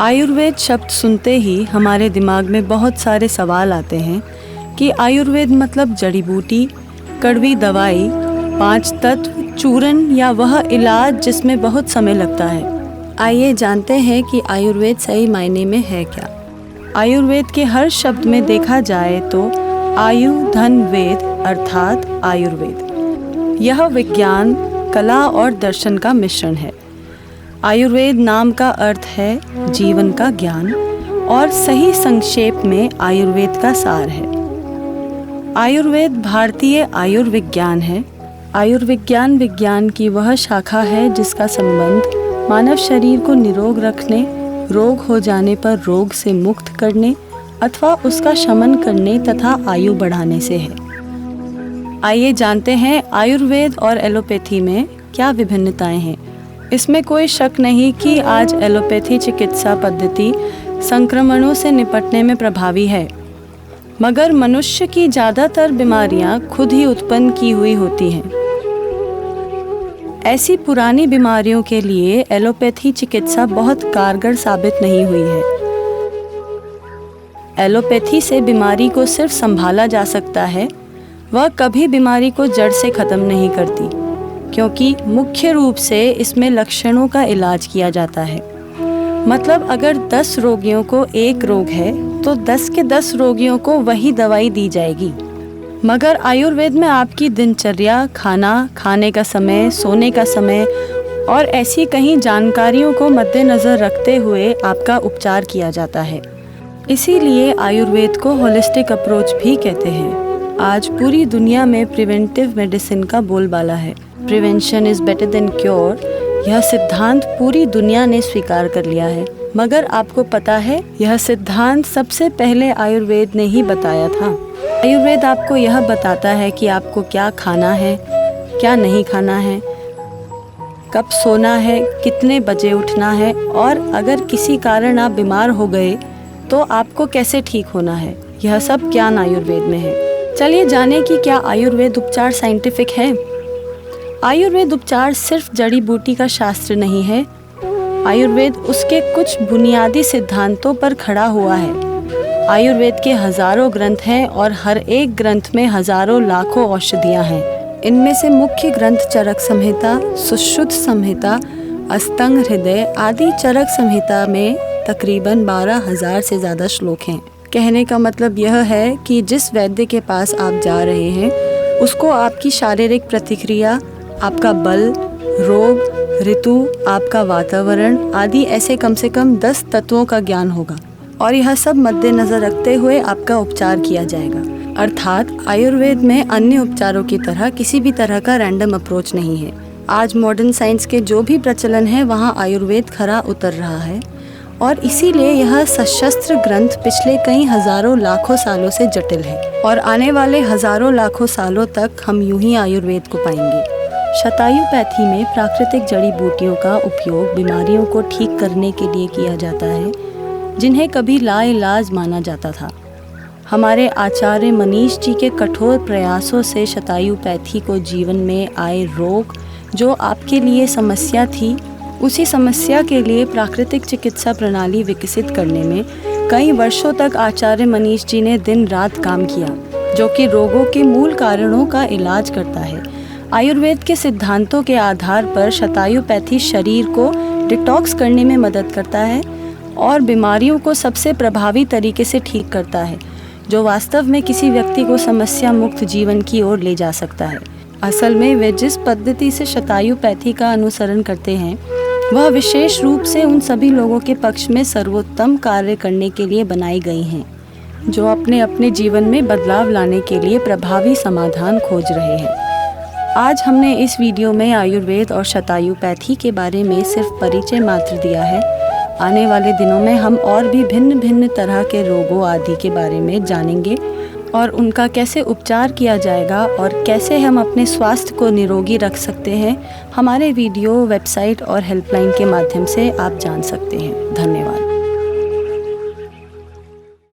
आयुर्वेद शब्द सुनते ही हमारे दिमाग में बहुत सारे सवाल आते हैं कि आयुर्वेद मतलब जड़ी बूटी, कड़वी दवाई, 5 तत्व, चूरन या वह इलाज जिसमें बहुत समय लगता है। आइए जानते हैं कि आयुर्वेद सही मायने में है क्या। आयुर्वेद के हर शब्द में देखा जाए तो आयु धन वेद अर्थात आयुर्वेद। यह विज्ञान, कला और दर्शन का मिश्रण है। आयुर्वेद नाम का अर्थ है जीवन का ज्ञान और सही संक्षेप में आयुर्वेद का सार है। आयुर्वेद भारतीय आयुर्विज्ञान है। आयुर्विज्ञान विज्ञान की वह शाखा है जिसका संबंध मानव शरीर को निरोग रखने, रोग हो जाने पर रोग से मुक्त करने अथवा उसका शमन करने तथा आयु बढ़ाने से है। आइए जानते हैं आयुर्वेद और एलोपैथी में क्या विभिन्नताएं हैं। इसमें कोई शक नहीं कि आज एलोपैथी चिकित्सा पद्धति संक्रमणों से निपटने में प्रभावी है, मगर मनुष्य की ज़्यादातर बीमारियां खुद ही उत्पन्न की हुई होती हैं। ऐसी पुरानी बीमारियों के लिए एलोपैथी चिकित्सा बहुत कारगर साबित नहीं हुई है। एलोपैथी से बीमारी को सिर्फ संभाला जा सकता है, वह कभी बीमारी को जड़ से ख़त्म नहीं करती, क्योंकि मुख्य रूप से इसमें लक्षणों का इलाज किया जाता है। मतलब अगर 10 रोगियों को एक रोग है तो 10 के 10 रोगियों को वही दवाई दी जाएगी। मगर आयुर्वेद में आपकी दिनचर्या, खाना, खाने का समय, सोने का समय और ऐसी कई जानकारियों को मद्देनज़र रखते हुए आपका उपचार किया जाता है। इसीलिए आयुर्वेद को होलिस्टिक अप्रोच भी कहते हैं। आज पूरी दुनिया में प्रिवेंटिव मेडिसिन का बोलबाला है। Prevention is better than cure, यह सिद्धांत पूरी दुनिया ने स्वीकार कर लिया है। मगर आपको पता है, यह सिद्धांत सबसे पहले आयुर्वेद ने ही बताया था। आयुर्वेद आपको यह बताता है कि आपको क्या खाना है, क्या नहीं खाना है, कब सोना है, कितने बजे उठना है और अगर किसी कारण आप बीमार हो गए तो आपको कैसे ठीक होना है। यह सब ज्ञान आयुर्वेद में है। चलिए जाने कि क्या आयुर्वेद उपचार साइंटिफिक है। आयुर्वेद उपचार सिर्फ जड़ी बूटी का शास्त्र नहीं है। आयुर्वेद उसके कुछ बुनियादी सिद्धांतों पर खड़ा हुआ है। आयुर्वेद के हजारों ग्रंथ हैं और हर एक ग्रंथ में हजारों लाखों औषधियाँ हैं। इनमें से मुख्य ग्रंथ चरक संहिता, सुश्रुत संहिता, अष्टांग हृदय आदि। चरक संहिता में तकरीबन 12,000 से ज़्यादा श्लोक हैं। कहने का मतलब यह है कि जिस वैद्य के पास आप जा रहे हैं उसको आपकी शारीरिक प्रतिक्रिया, आपका बल, रोग, ऋतु, आपका वातावरण आदि ऐसे कम से कम 10 तत्वों का ज्ञान होगा और यह सब मद्देनज़र रखते हुए आपका उपचार किया जाएगा। अर्थात आयुर्वेद में अन्य उपचारों की तरह किसी भी तरह का रैंडम अप्रोच नहीं है। आज मॉडर्न साइंस के जो भी प्रचलन है वहाँ आयुर्वेद खरा उतर रहा है और इसीलिए यह सशस्त्र ग्रंथ पिछले कई हजारों लाखों सालों से जटिल है और आने वाले हजारों लाखों सालों तक हम यूं ही आयुर्वेद को पाएंगे। शतायुपैथी में प्राकृतिक जड़ी बूटियों का उपयोग बीमारियों को ठीक करने के लिए किया जाता है, जिन्हें कभी लाइलाज माना जाता था। हमारे आचार्य मनीष जी के कठोर प्रयासों से शतायुपैथी को जीवन में आए रोग जो आपके लिए समस्या थी, उसी समस्या के लिए प्राकृतिक चिकित्सा प्रणाली विकसित करने में कई वर्षों तक आचार्य मनीष जी ने दिन रात काम किया, जो कि रोगों के मूल कारणों का इलाज करता है। आयुर्वेद के सिद्धांतों के आधार पर शतायुपैथी शरीर को डिटॉक्स करने में मदद करता है और बीमारियों को सबसे प्रभावी तरीके से ठीक करता है, जो वास्तव में किसी व्यक्ति को समस्या मुक्त जीवन की ओर ले जा सकता है। असल में वे जिस पद्धति से शतायुपैथी का अनुसरण करते हैं वह विशेष रूप से उन सभी लोगों के पक्ष में सर्वोत्तम कार्य करने के लिए बनाई गई हैं, जो अपने अपने जीवन में बदलाव लाने के लिए प्रभावी समाधान खोज रहे हैं। आज हमने इस वीडियो में आयुर्वेद और शतायुपैथी के बारे में सिर्फ परिचय मात्र दिया है। आने वाले दिनों में हम और भी भिन्न भिन्न तरह के रोगों आदि के बारे में जानेंगे और उनका कैसे उपचार किया जाएगा और कैसे हम अपने स्वास्थ्य को निरोगी रख सकते हैं। हमारे वीडियो, वेबसाइट और हेल्पलाइन के माध्यम से आप जान सकते हैं। धन्यवाद।